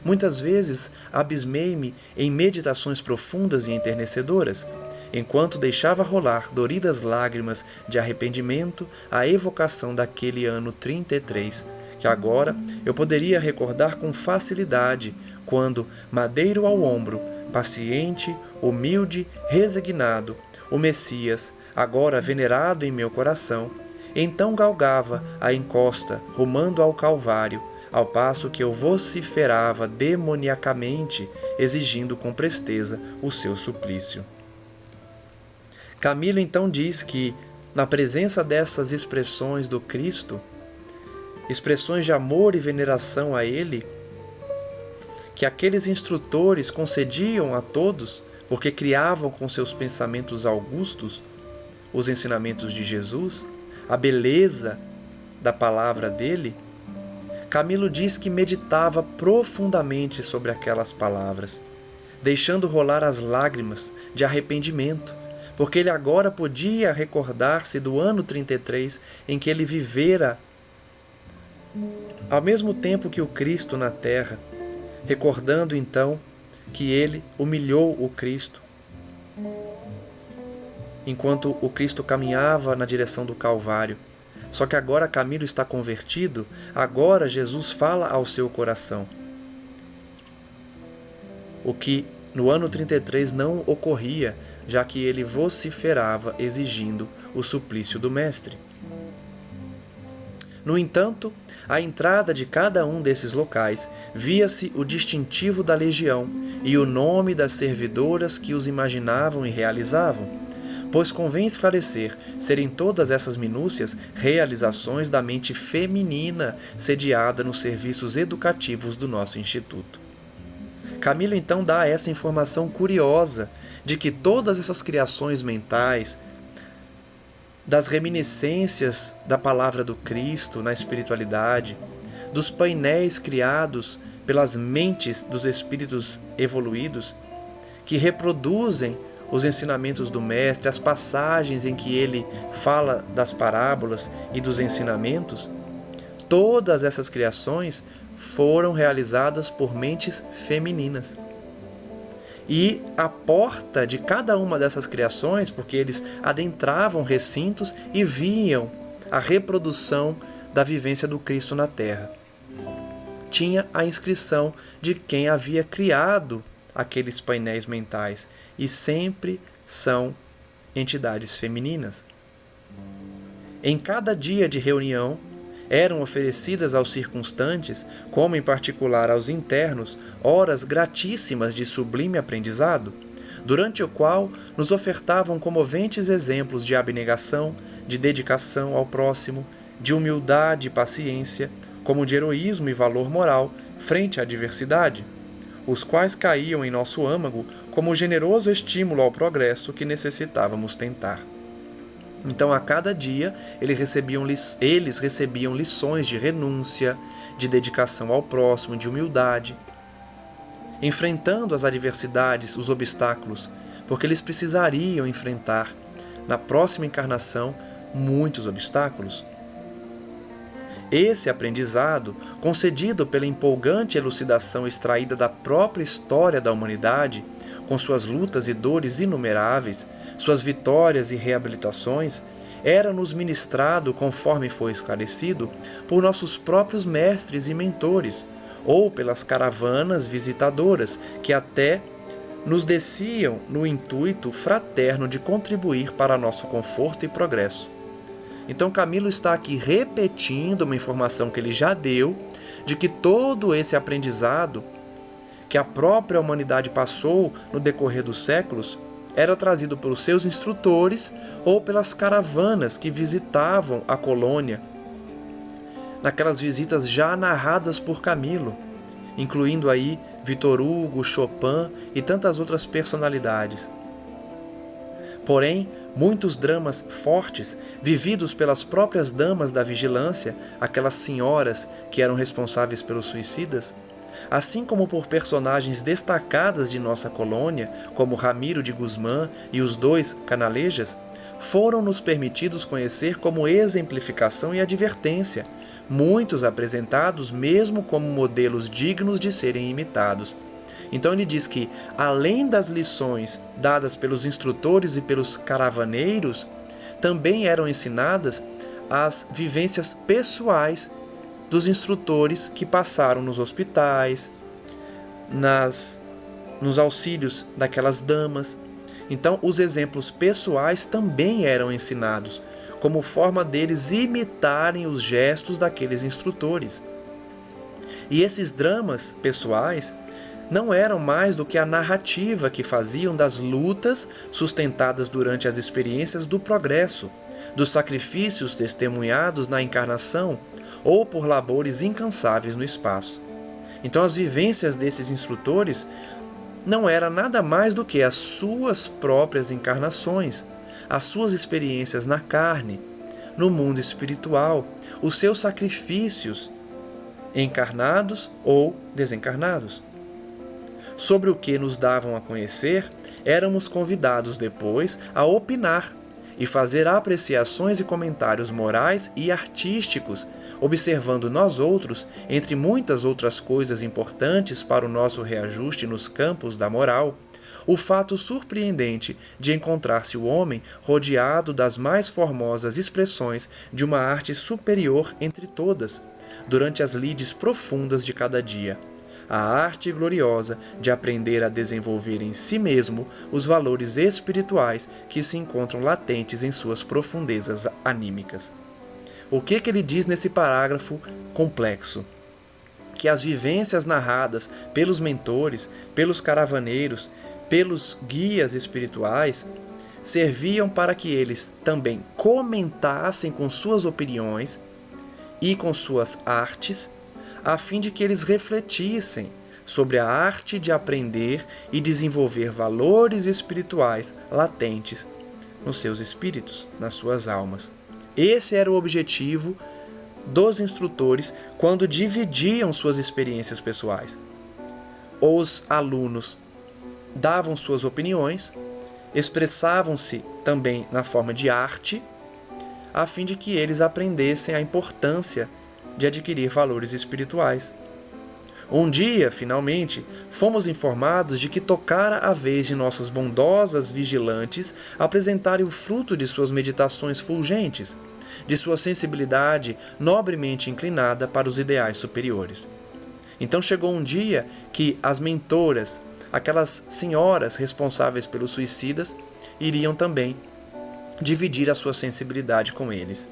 muitas vezes abismei-me em meditações profundas e enternecedoras, enquanto deixava rolar doridas lágrimas de arrependimento à evocação daquele ano 33, que agora eu poderia recordar com facilidade, quando, madeiro ao ombro, paciente, humilde, resignado, o Messias, agora venerado em meu coração, então galgava a encosta, rumando ao Calvário, ao passo que eu vociferava demoniacamente, exigindo com presteza o seu suplício. Camilo então diz que, na presença dessas expressões do Cristo, expressões de amor e veneração a Ele, que aqueles instrutores concediam a todos, porque criavam com seus pensamentos augustos os ensinamentos de Jesus, a beleza da palavra dele, Camilo diz que meditava profundamente sobre aquelas palavras, deixando rolar as lágrimas de arrependimento, porque ele agora podia recordar-se do ano 33 em que ele vivera ao mesmo tempo que o Cristo na terra, recordando então que ele humilhou o Cristo, enquanto o Cristo caminhava na direção do Calvário. Só que agora Camilo está convertido, agora Jesus fala ao seu coração. O que no ano 33 não ocorria, já que ele vociferava exigindo o suplício do Mestre. No entanto, à entrada de cada um desses locais, via-se o distintivo da legião e o nome das servidoras que os imaginavam e realizavam, pois convém esclarecer serem todas essas minúcias realizações da mente feminina sediada nos serviços educativos do nosso Instituto. Camilo então dá essa informação curiosa de que todas essas criações mentais, das reminiscências da palavra do Cristo na espiritualidade, dos painéis criados pelas mentes dos espíritos evoluídos, que reproduzem os ensinamentos do Mestre, as passagens em que ele fala das parábolas e dos ensinamentos, todas essas criações foram realizadas por mentes femininas. E a porta de cada uma dessas criações, porque eles adentravam recintos e viam a reprodução da vivência do Cristo na Terra, tinha a inscrição de quem havia criado aqueles painéis mentais, e sempre são entidades femininas. Em cada dia de reunião, eram oferecidas aos circunstantes, como em particular aos internos, horas gratíssimas de sublime aprendizado, durante o qual nos ofertavam comoventes exemplos de abnegação, de dedicação ao próximo, de humildade e paciência, como de heroísmo e valor moral frente à adversidade, os quais caíam em nosso âmago como generoso estímulo ao progresso que necessitávamos tentar. Então, a cada dia, eles recebiam lições de renúncia, de dedicação ao próximo, de humildade, enfrentando as adversidades, os obstáculos, porque eles precisariam enfrentar, na próxima encarnação, muitos obstáculos. Esse aprendizado, concedido pela empolgante elucidação extraída da própria história da humanidade, com suas lutas e dores inumeráveis, suas vitórias e reabilitações, era-nos ministrado, conforme foi esclarecido, por nossos próprios mestres e mentores, ou pelas caravanas visitadoras, que até nos desciam no intuito fraterno de contribuir para nosso conforto e progresso. Então Camilo está aqui repetindo uma informação que ele já deu, de que todo esse aprendizado que a própria humanidade passou no decorrer dos séculos era trazido pelos seus instrutores ou pelas caravanas que visitavam a colônia, naquelas visitas já narradas por Camilo, incluindo aí Victor Hugo, Chopin e tantas outras personalidades. Porém, muitos dramas fortes, vividos pelas próprias damas da vigilância, aquelas senhoras que eram responsáveis pelos suicidas, assim como por personagens destacadas de nossa colônia, como Ramiro de Guzmán e os dois Canalejas, foram-nos permitidos conhecer como exemplificação e advertência, muitos apresentados mesmo como modelos dignos de serem imitados. Então ele diz que, além das lições dadas pelos instrutores e pelos caravaneiros, também eram ensinadas as vivências pessoais dos instrutores que passaram nos hospitais, nos auxílios daquelas damas. Então, os exemplos pessoais também eram ensinados, como forma deles imitarem os gestos daqueles instrutores. E esses dramas pessoais não eram mais do que a narrativa que faziam das lutas sustentadas durante as experiências do progresso, dos sacrifícios testemunhados na encarnação ou por labores incansáveis no espaço. Então, as vivências desses instrutores não era nada mais do que as suas próprias encarnações, as suas experiências na carne, no mundo espiritual, os seus sacrifícios, encarnados ou desencarnados. Sobre o que nos davam a conhecer, éramos convidados depois a opinar e fazer apreciações e comentários morais e artísticos, observando nós outros, entre muitas outras coisas importantes para o nosso reajuste nos campos da moral, o fato surpreendente de encontrar-se o homem rodeado das mais formosas expressões de uma arte superior entre todas, durante as lides profundas de cada dia. A arte gloriosa de aprender a desenvolver em si mesmo os valores espirituais que se encontram latentes em suas profundezas anímicas. O que ele diz nesse parágrafo complexo? Que as vivências narradas pelos mentores, pelos caravaneiros, pelos guias espirituais, serviam para que eles também comentassem com suas opiniões e com suas artes, a fim de que eles refletissem sobre a arte de aprender e desenvolver valores espirituais latentes nos seus espíritos, nas suas almas. Esse era o objetivo dos instrutores quando dividiam suas experiências pessoais. Os alunos davam suas opiniões, expressavam-se também na forma de arte, a fim de que eles aprendessem a importância de adquirir valores espirituais. Um dia, finalmente, fomos informados de que tocara a vez de nossas bondosas vigilantes apresentarem o fruto de suas meditações fulgentes, de sua sensibilidade nobremente inclinada para os ideais superiores. Então chegou um dia que as mentoras, aquelas senhoras responsáveis pelos suicidas, iriam também dividir a sua sensibilidade com eles.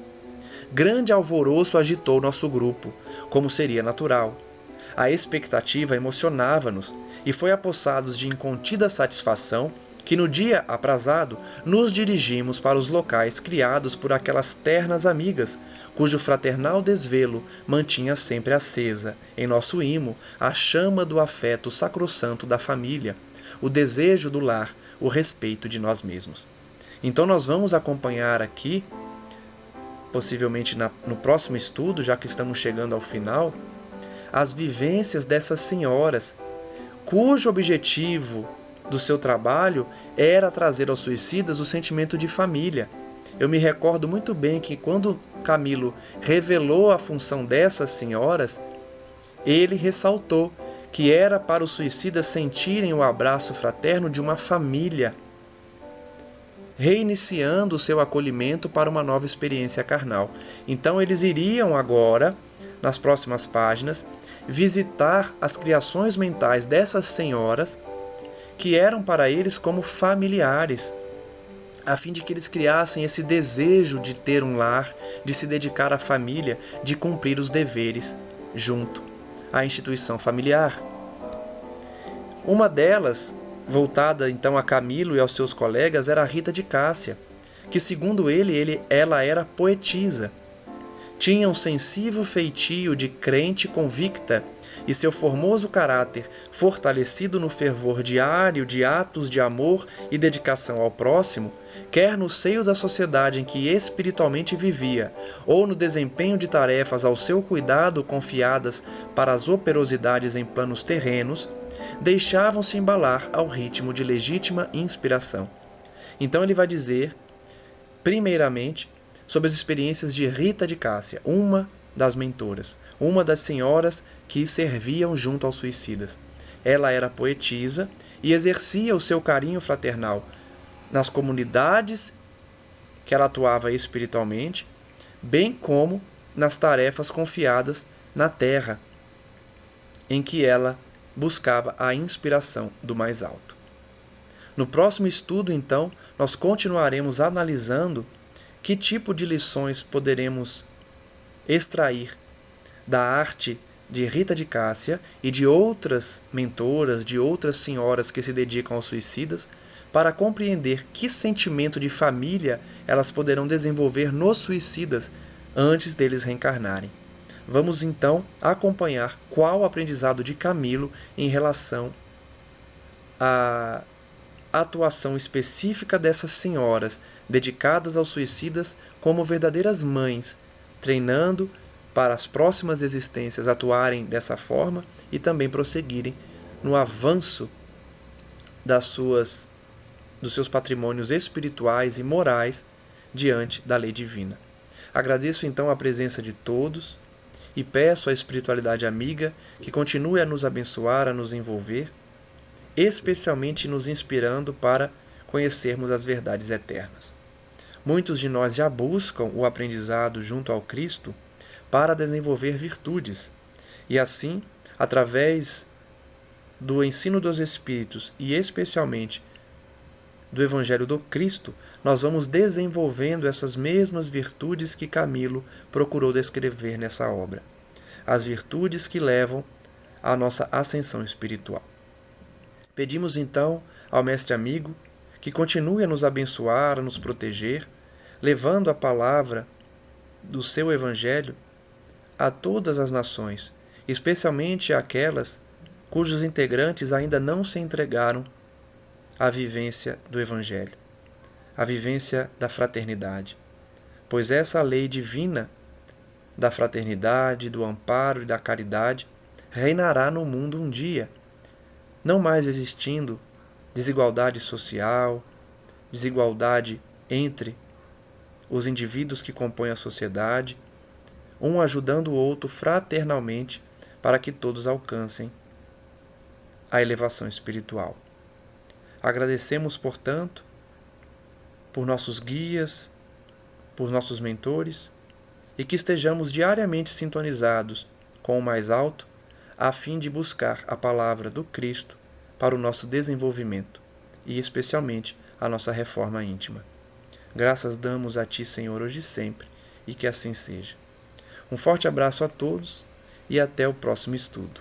Grande alvoroço agitou nosso grupo, como seria natural. A expectativa emocionava-nos e foi apossados de incontida satisfação que no dia aprazado nos dirigimos para os locais criados por aquelas ternas amigas, cujo fraternal desvelo mantinha sempre acesa, em nosso imo, a chama do afeto sacrossanto da família, o desejo do lar, o respeito de nós mesmos. Então nós vamos acompanhar aqui, possivelmente no próximo estudo, já que estamos chegando ao final, as vivências dessas senhoras, cujo objetivo do seu trabalho era trazer aos suicidas o sentimento de família. Eu me recordo muito bem que quando Camilo revelou a função dessas senhoras, ele ressaltou que era para os suicidas sentirem o abraço fraterno de uma família, reiniciando o seu acolhimento para uma nova experiência carnal. Então eles iriam agora, nas próximas páginas, visitar as criações mentais dessas senhoras, que eram para eles como familiares, a fim de que eles criassem esse desejo de ter um lar, de se dedicar à família, de cumprir os deveres junto à instituição familiar. Uma delas, voltada então a Camilo e aos seus colegas, era a Rita de Cássia, que segundo ela era poetisa. Tinha um sensível feitio de crente convicta e seu formoso caráter, fortalecido no fervor diário de atos de amor e dedicação ao próximo, quer no seio da sociedade em que espiritualmente vivia, ou no desempenho de tarefas ao seu cuidado confiadas para as operosidades em planos terrenos, deixavam-se embalar ao ritmo de legítima inspiração. Então ele vai dizer, primeiramente, sobre as experiências de Rita de Cássia, uma das mentoras, uma das senhoras que serviam junto aos suicidas. Ela era poetisa e exercia o seu carinho fraternal nas comunidades que ela atuava espiritualmente, bem como nas tarefas confiadas na terra, em que ela buscava a inspiração do mais alto. No próximo estudo, então, nós continuaremos analisando que tipo de lições poderemos extrair da arte de Rita de Cássia e de outras mentoras, de outras senhoras que se dedicam aos suicidas, para compreender que sentimento de família elas poderão desenvolver nos suicidas antes deles reencarnarem. Vamos então acompanhar qual o aprendizado de Camilo em relação à atuação específica dessas senhoras dedicadas aos suicidas como verdadeiras mães, treinando para as próximas existências atuarem dessa forma e também prosseguirem no avanço dos seus patrimônios espirituais e morais diante da lei divina. Agradeço então a presença de todos e peço à espiritualidade amiga que continue a nos abençoar, a nos envolver, especialmente nos inspirando para conhecermos as verdades eternas. Muitos de nós já buscam o aprendizado junto ao Cristo para desenvolver virtudes, e assim, através do ensino dos Espíritos e especialmente do Evangelho do Cristo, nós vamos desenvolvendo essas mesmas virtudes que Camilo procurou descrever nessa obra. As virtudes que levam à nossa ascensão espiritual. Pedimos então ao Mestre Amigo que continue a nos abençoar, a nos proteger, levando a palavra do seu Evangelho a todas as nações, especialmente aquelas cujos integrantes ainda não se entregaram à vivência do Evangelho, à vivência da fraternidade. Pois essa lei divina da fraternidade, do amparo e da caridade reinará no mundo um dia, não mais existindo desigualdade social, desigualdade entre os indivíduos que compõem a sociedade, um ajudando o outro fraternalmente para que todos alcancem a elevação espiritual. Agradecemos, portanto, por nossos guias, por nossos mentores, e que estejamos diariamente sintonizados com o mais alto, a fim de buscar a palavra do Cristo para o nosso desenvolvimento e especialmente a nossa reforma íntima. Graças damos a Ti, Senhor, hoje e sempre, e que assim seja. Um forte abraço a todos e até o próximo estudo.